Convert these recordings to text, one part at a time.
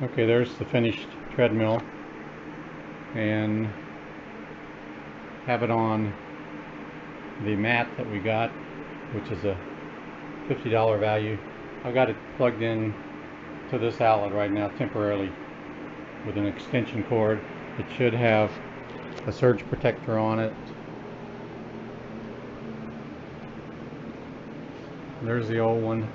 Okay, there's the finished treadmill, and have it on the mat that we got, which is a $50 value. I've got it plugged in to this outlet right now temporarily with an extension cord. It should have a surge protector on it. There's the old one.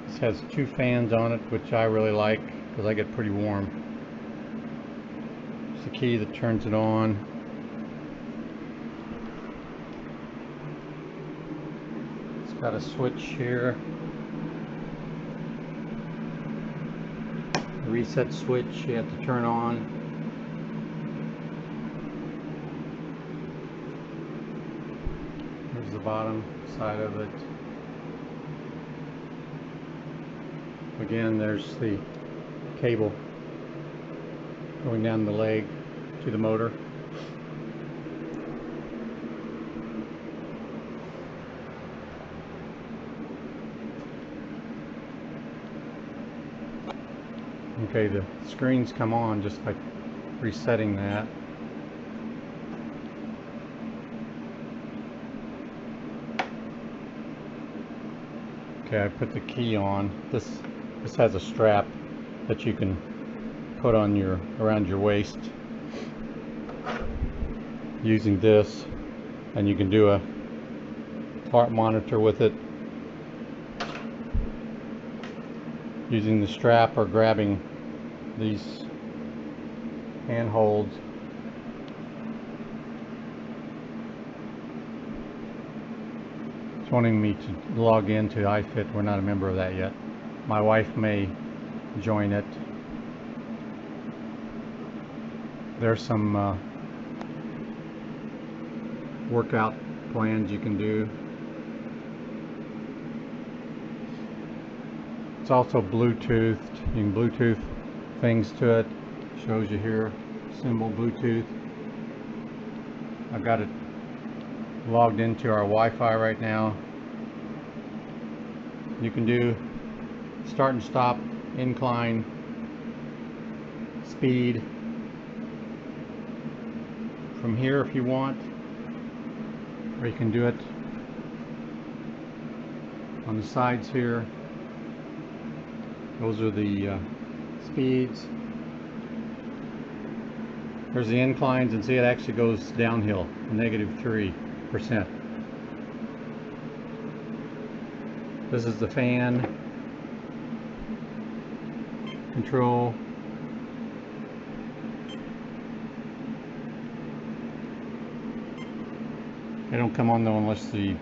This has two fans on it, which I really like because I get pretty warm. It's the key that turns it on. It's got a switch here, a reset switch you have to turn on. Here's the bottom side of it. Again, there's the cable going down the leg to the motor. Okay, the screens come on just by resetting that. Okay, I put the key on. This has a strap that you can put on around your waist using this, and you can do a heart monitor with it using the strap or grabbing these handholds. It's wanting me to log into iFit. We're not a member of that yet. My wife may join it. There's some workout plans you can do. It's also Bluetoothed. You can Bluetooth things to it. Shows you here, symbol Bluetooth. I've got it logged into our Wi-Fi right now. You can do start and stop, incline, speed from here if you want, or you can do it on the sides here. Those are the speeds. There's the inclines, and see it actually goes downhill, -3%. This is the fan control. They don't come on though unless the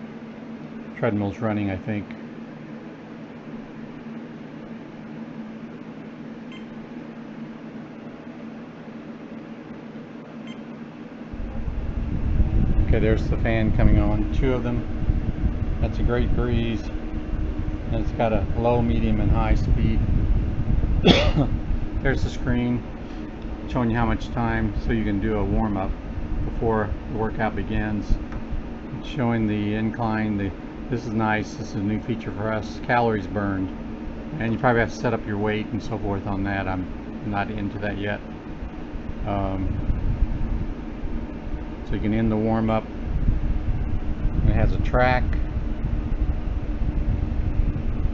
treadmill's running, I think. Okay, there's the fan coming on, two of them. That's a great breeze, and it's got a low, medium, and high speed. There's the screen showing you how much time, so you can do a warm-up before the workout begins. It's showing the incline. This is nice. This is a new feature for us. Calories burned, and you probably have to set up your weight and so forth on that. I'm not into that yet. So you can end the warm-up. It has a track.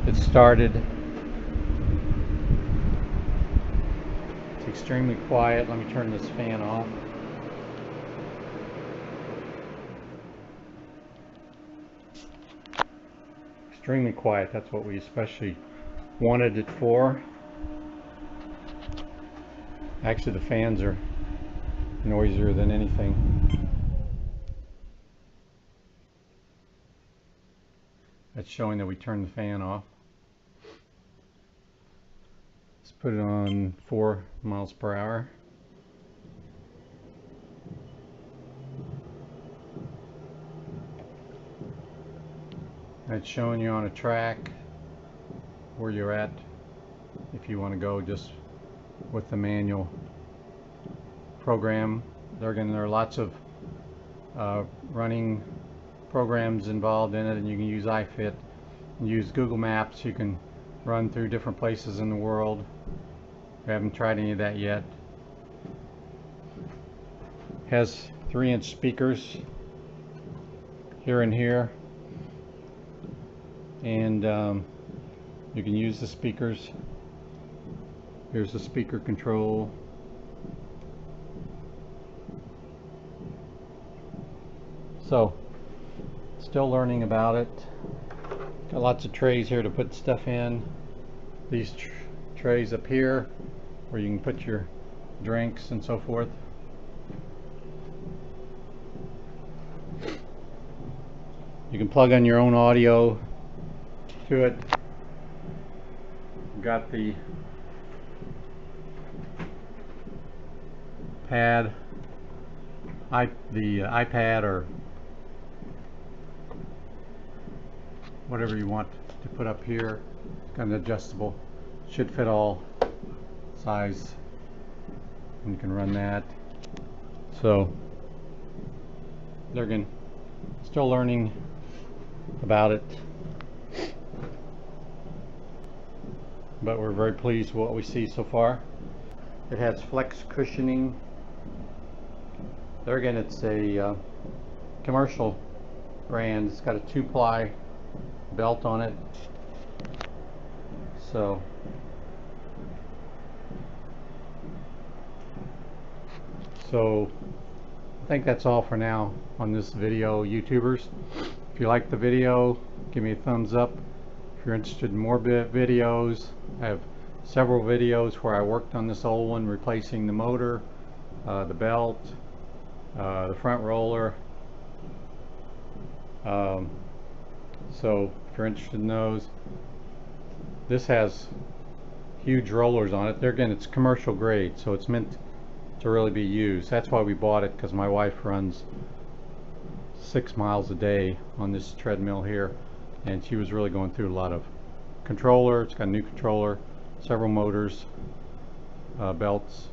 It's started. It's extremely quiet. Let me turn this fan off. Extremely quiet. That's what we especially wanted it for. Actually, the fans are noisier than anything. That's showing that we turned the fan off. Let's put it on 4 miles per hour. It's showing you on a track where you're at if you want to go just with the manual program. There are lots of running programs involved in it, and you can use iFit and use Google Maps. You can run through different places in the world. We haven't tried any of that yet. Has 3-inch speakers here and here, and you can use the speakers. Here's the speaker control. So, still learning about it. Got lots of trays here to put stuff in. These trays up here where you can put your drinks and so forth. You can plug in your own audio to it. Got the pad, the iPad or whatever you want to put up here. It's got an adjustable, should fit all size, and you can run that. So they're still learning about it, but we're very pleased with what we see so far. It has flex cushioning. There again, it's a commercial brand. It's got a 2-ply belt on it. So I think that's all for now on this video, YouTubers. If you like the video, give me a thumbs up. If you're interested in more videos, I have several videos where I worked on this old one, replacing the motor, the belt, the front roller. So if you're interested in those, this has huge rollers on it. There again, it's commercial grade, so it's meant to really be used. That's why we bought it, because my wife runs 6 miles a day on this treadmill here, and she was really going through a lot of controller. It's got a new controller, several motors, belts,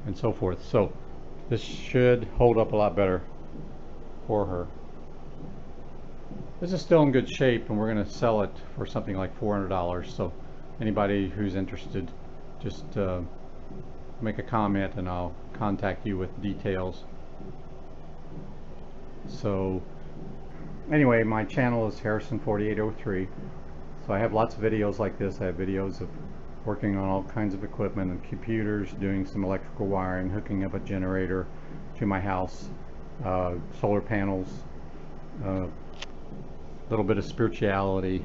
and so forth. So this should hold up a lot better for her. This is still in good shape, and we're going to sell it for something like $400. So anybody who's interested, just make a comment and I'll contact you with details. So anyway, my channel is Harrison4803. So I have lots of videos like this. I have videos of working on all kinds of equipment and computers, doing some electrical wiring, hooking up a generator to my house, solar panels, little bit of spirituality.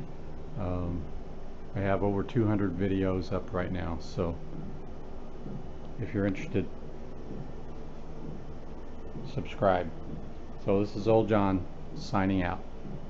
I have over 200 videos up right now, so if you're interested, subscribe. So this is Old John signing out.